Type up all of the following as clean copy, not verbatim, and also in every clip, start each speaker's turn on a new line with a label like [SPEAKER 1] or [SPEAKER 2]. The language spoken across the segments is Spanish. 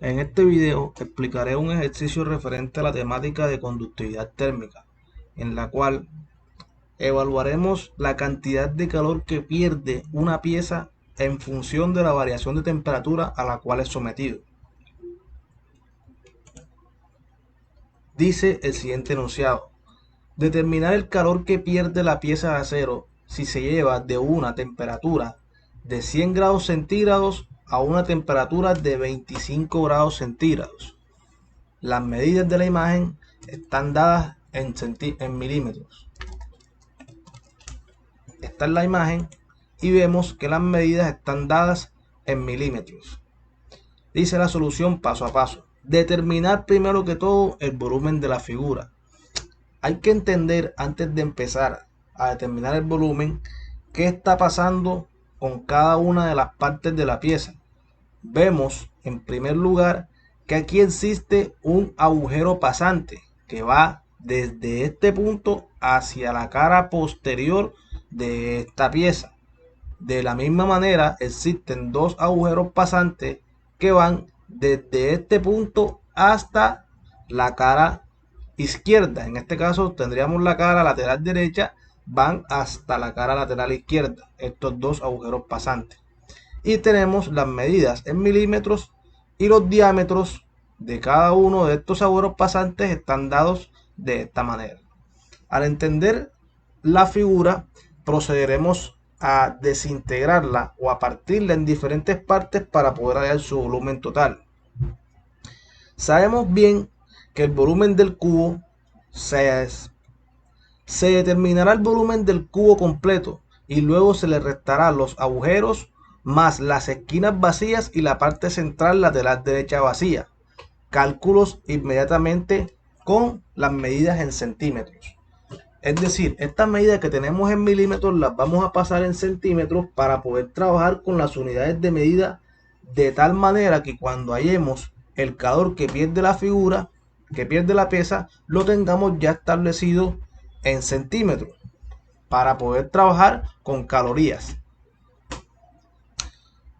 [SPEAKER 1] En este video explicaré un ejercicio referente a la temática de conductividad térmica, en la cual evaluaremos la cantidad de calor que pierde una pieza en función de la variación de temperatura a la cual es sometido. Dice el siguiente enunciado: determinar el calor que pierde la pieza de acero si se lleva de una temperatura de 100 grados centígrados a una temperatura de 25 grados centígrados. Las medidas de la imagen están dadas en milímetros. Esta es la imagen y vemos que las medidas están dadas en milímetros. Dice la solución paso a paso. Determinar primero que todo el volumen de la figura. Hay que entender antes de empezar a determinar el volumen qué está pasando con cada una de las partes de la pieza. Vemos en primer lugar que aquí existe un agujero pasante que va desde este punto hacia la cara posterior de esta pieza. De la misma manera existen dos agujeros pasantes que van desde este punto hasta la cara izquierda. En este caso tendríamos la cara lateral derecha, van hasta la cara lateral izquierda, estos dos agujeros pasantes. Y tenemos las medidas en milímetros y los diámetros de cada uno de estos agujeros pasantes están dados de esta manera. Al entender la figura, procederemos a desintegrarla o a partirla en diferentes partes para poder hallar su volumen total. Sabemos bien que el volumen del cubo se determinará el volumen del cubo completo y luego se le restará los agujeros más las esquinas vacías y la parte central lateral derecha vacía. Cálculos inmediatamente con las medidas en centímetros. Es decir, estas medidas que tenemos en milímetros las vamos a pasar en centímetros para poder trabajar con las unidades de medida de tal manera que cuando hallemos el calor que pierde la figura, que pierde la pieza, lo tengamos ya establecido en centímetros para poder trabajar con calorías.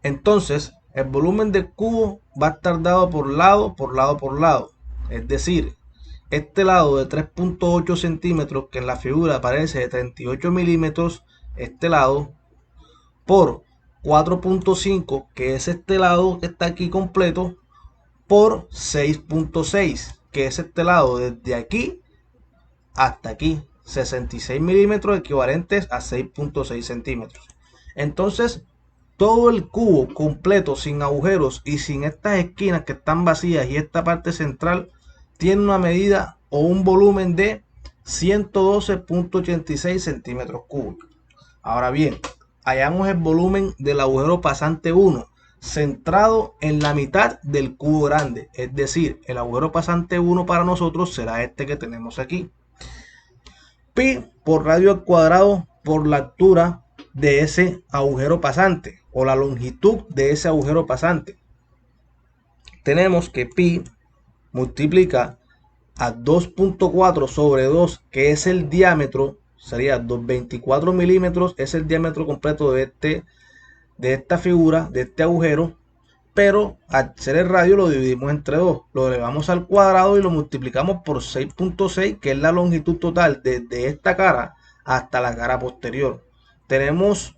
[SPEAKER 1] Entonces, el volumen del cubo va a estar dado por lado, por lado, por lado. Es decir, este lado de 3.8 centímetros que en la figura aparece de 38 milímetros, este lado, por 4.5 que es este lado que está aquí completo, por 6.6 que es este lado desde aquí hasta aquí, 66 milímetros equivalentes a 6.6 centímetros. Entonces, todo el cubo completo sin agujeros y sin estas esquinas que están vacías y esta parte central tiene una medida o un volumen de 112.86 centímetros cúbicos. Ahora bien, hallamos el volumen del agujero pasante 1 centrado en la mitad del cubo grande, es decir, el agujero pasante 1 para nosotros será este que tenemos aquí. Pi por radio al cuadrado por la altura de ese agujero pasante o la longitud de ese agujero pasante. Tenemos que pi multiplica a 2.4 sobre 2, que es el diámetro, sería 24 milímetros, es el diámetro completo de esta figura, de este agujero, pero al ser el radio lo dividimos entre 2, lo elevamos al cuadrado y lo multiplicamos por 6.6, que es la longitud total desde esta cara hasta la cara posterior. Tenemos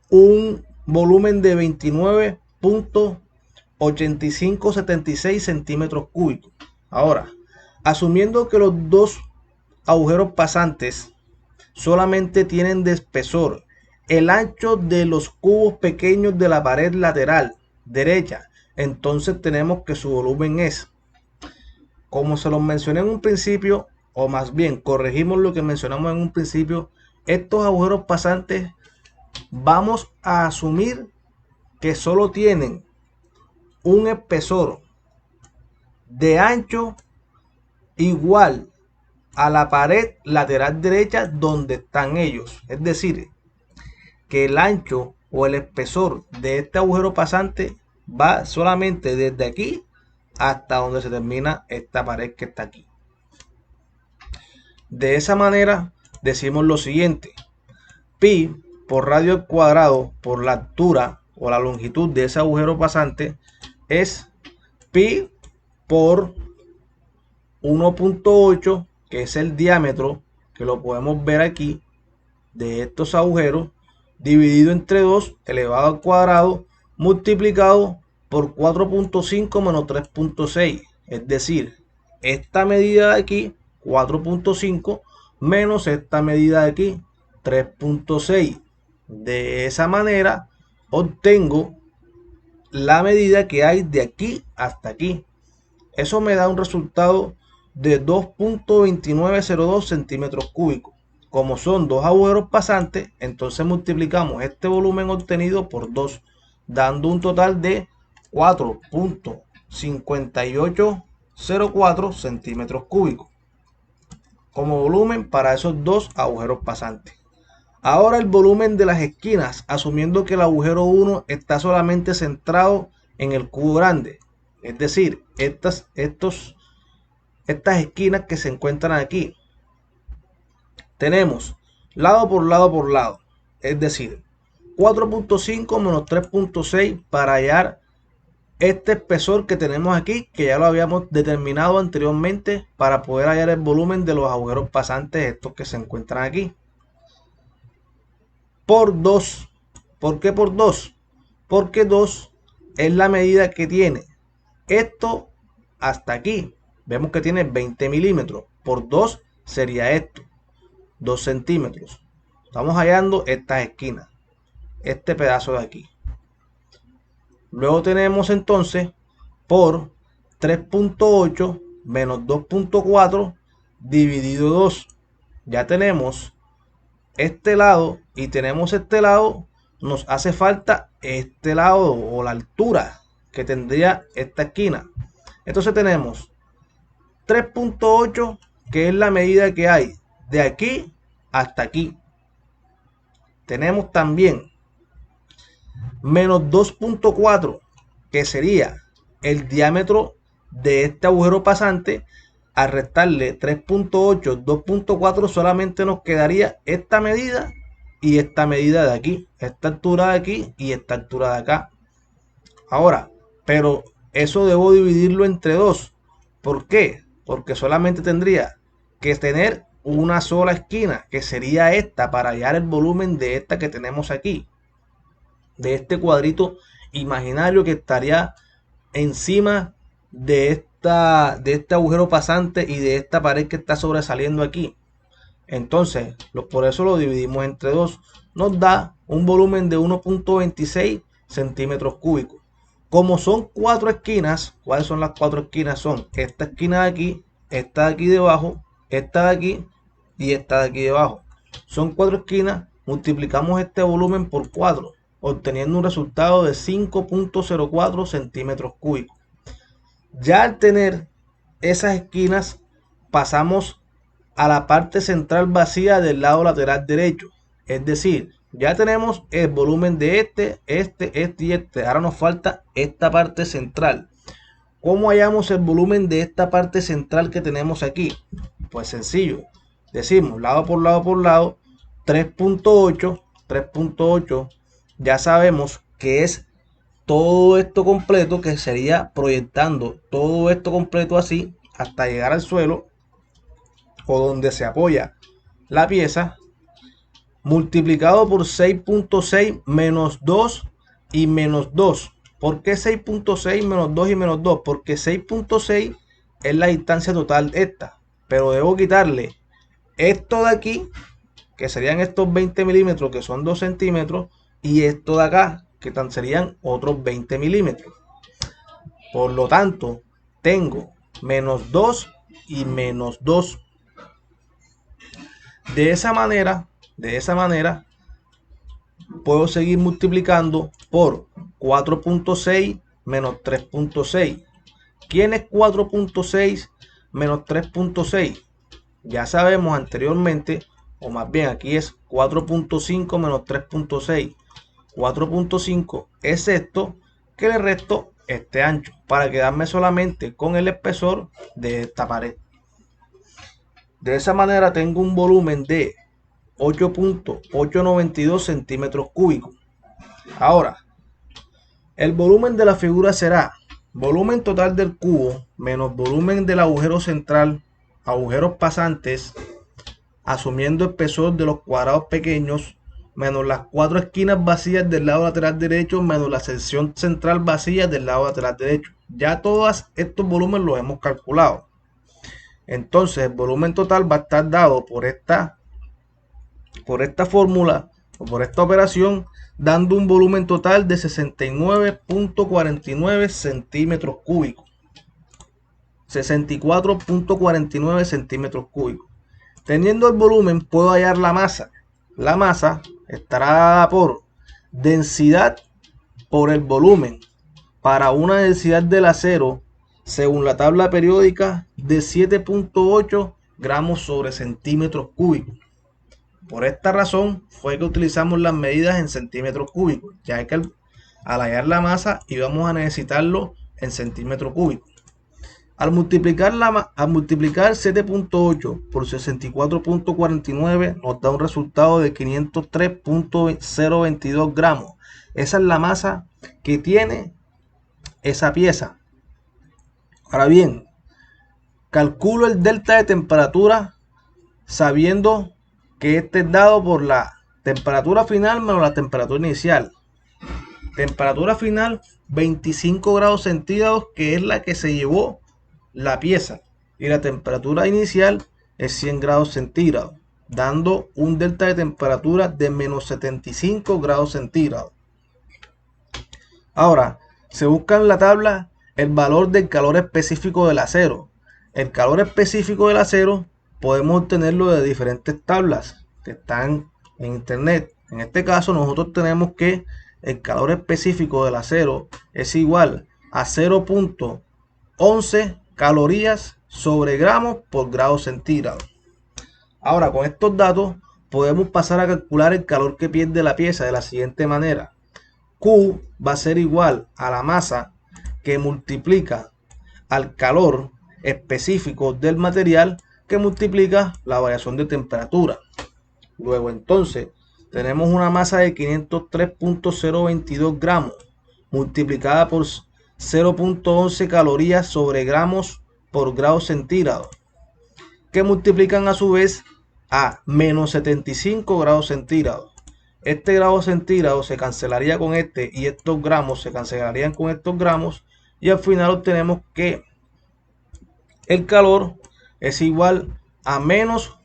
[SPEAKER 1] un volumen de 29.8576 centímetros cúbicos. Ahora, asumiendo que los dos agujeros pasantes solamente tienen de espesor el ancho de los cubos pequeños de la pared lateral derecha, entonces tenemos que su volumen es, como se los mencioné en un principio, o más bien corregimos lo que mencionamos en un principio, estos agujeros pasantes vamos a asumir que solo tienen un espesor de ancho igual a la pared lateral derecha donde están ellos. Es decir, que el ancho o el espesor de este agujero pasante va solamente desde aquí hasta donde se termina esta pared que está aquí. De esa manera decimos lo siguiente: pi por radio al cuadrado por la altura o la longitud de ese agujero pasante es pi por 1.8, que es el diámetro, que lo podemos ver aquí, de estos agujeros, dividido entre 2 elevado al cuadrado, multiplicado por 4.5 menos 3.6. Es decir, esta medida de aquí, 4.5, menos esta medida de aquí, 3.6. De esa manera obtengo la medida que hay de aquí hasta aquí. Eso me da un resultado de 2.2902 centímetros cúbicos. Como son dos agujeros pasantes, entonces multiplicamos este volumen obtenido por 2, dando un total de 4.5804 centímetros cúbicos como volumen para esos dos agujeros pasantes. Ahora el volumen de las esquinas, asumiendo que el agujero 1 está solamente centrado en el cubo grande, es decir, estas esquinas que se encuentran aquí. Tenemos lado por lado por lado, es decir, 4.5 menos 3.6 para hallar este espesor que tenemos aquí, que ya lo habíamos determinado anteriormente para poder hallar el volumen de los agujeros pasantes, estos que se encuentran aquí. Por 2. ¿Por qué por 2? Porque 2 es la medida que tiene esto hasta aquí. Vemos que tiene 20 milímetros. Por 2 sería esto, 2 centímetros. Estamos hallando estas esquinas, este pedazo de aquí. Luego tenemos entonces por 3.8 menos 2.4 dividido 2. Ya tenemos este lado y tenemos este lado. Nos hace falta este lado o la altura que tendría esta esquina. Entonces tenemos 3.8, que es la medida que hay de aquí hasta aquí. Tenemos también menos 2.4, que sería el diámetro de este agujero pasante. Al restarle 3.8, 2.4, solamente nos quedaría esta medida y esta medida de aquí, esta altura de aquí y esta altura de acá. Ahora, pero eso debo dividirlo entre 2. ¿Por qué? Porque solamente tendría que tener una sola esquina, que sería esta, para hallar el volumen de esta que tenemos aquí, de este cuadrito imaginario que estaría encima de este agujero pasante y de esta pared que está sobresaliendo aquí. Entonces, por eso lo dividimos entre 2. Nos da un volumen de 1.26 centímetros cúbicos. Como son 4 esquinas, ¿cuáles son las 4 esquinas? Son esta esquina de aquí, esta de aquí debajo, esta de aquí y esta de aquí debajo. Son 4 esquinas, multiplicamos este volumen por 4, obteniendo un resultado de 5.04 centímetros cúbicos. Ya al tener esas esquinas, pasamos a la parte central vacía del lado lateral derecho. Es decir, ya tenemos el volumen de este y este. Ahora nos falta esta parte central. ¿Cómo hallamos el volumen de esta parte central que tenemos aquí? Pues sencillo. Decimos lado por lado por lado, 3.8. Ya sabemos que es todo esto completo, que sería proyectando todo esto completo así hasta llegar al suelo o donde se apoya la pieza, multiplicado por 6.6 menos 2 y menos 2. ¿Por qué 6.6 menos 2 y menos 2? Porque 6.6 es la distancia total esta, pero debo quitarle esto de aquí, que serían estos 20 milímetros, que son 2 centímetros, y esto de acá, que serían otros 20 milímetros. Por lo tanto, tengo menos 2 y menos 2. De esa manera, puedo seguir multiplicando por 4.6 menos 3.6. ¿Quién es 4.6 menos 3.6? Ya sabemos anteriormente, o más bien aquí es 4.5 menos 3.6. 4.5 es esto, que le resto este ancho, para quedarme solamente con el espesor de esta pared. De esa manera tengo un volumen de 8.892 centímetros cúbicos. Ahora, el volumen de la figura será volumen total del cubo menos volumen del agujero central, agujeros pasantes, asumiendo el espesor de los cuadrados pequeños, menos las 4 esquinas vacías del lado lateral derecho, menos la sección central vacía del lado lateral derecho. Ya todos estos volúmenes los hemos calculado. Entonces el volumen total va a estar dado por esta fórmula o por esta operación, dando un volumen total de 69.49 centímetros cúbicos. 64.49 centímetros cúbicos. Teniendo el volumen, puedo hallar la masa. La masa estará dada por densidad por el volumen para una densidad del acero, según la tabla periódica, de 7.8 gramos sobre centímetros cúbicos. Por esta razón fue que utilizamos las medidas en centímetros cúbicos, ya que al hallar la masa íbamos a necesitarlo en centímetros cúbicos. Al multiplicar 7.8 por 64.49 nos da un resultado de 503.022 gramos. Esa es la masa que tiene esa pieza. Ahora bien, calculo el delta de temperatura sabiendo que este es dado por la temperatura final menos la temperatura inicial. Temperatura final 25 grados centígrados, que es la que se llevó la pieza, y la temperatura inicial es 100 grados centígrados, dando un delta de temperatura de menos 75 grados centígrados. Ahora, se busca en la tabla el valor del calor específico del acero. El calor específico del acero podemos obtenerlo de diferentes tablas que están en internet. En este caso nosotros tenemos que el calor específico del acero es igual a 0.11 calorías sobre gramos por grado centígrado. Ahora, con estos datos podemos pasar a calcular el calor que pierde la pieza de la siguiente manera. Q va a ser igual a la masa que multiplica al calor específico del material, que multiplica la variación de temperatura. Luego entonces tenemos una masa de 503.022 gramos multiplicada por 0.11 calorías sobre gramos por grado centígrado, que multiplican a su vez a menos 75 grados centígrados. Este grado centígrado se cancelaría con este y estos gramos se cancelarían con estos gramos, y al final obtenemos que el calor es igual a menos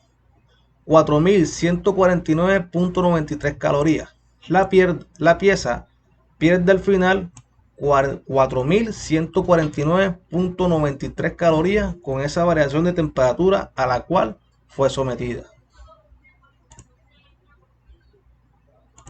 [SPEAKER 1] 4149.93 calorías. La pieza pierde al final 4149.93 calorías con esa variación de temperatura a la cual fue sometida.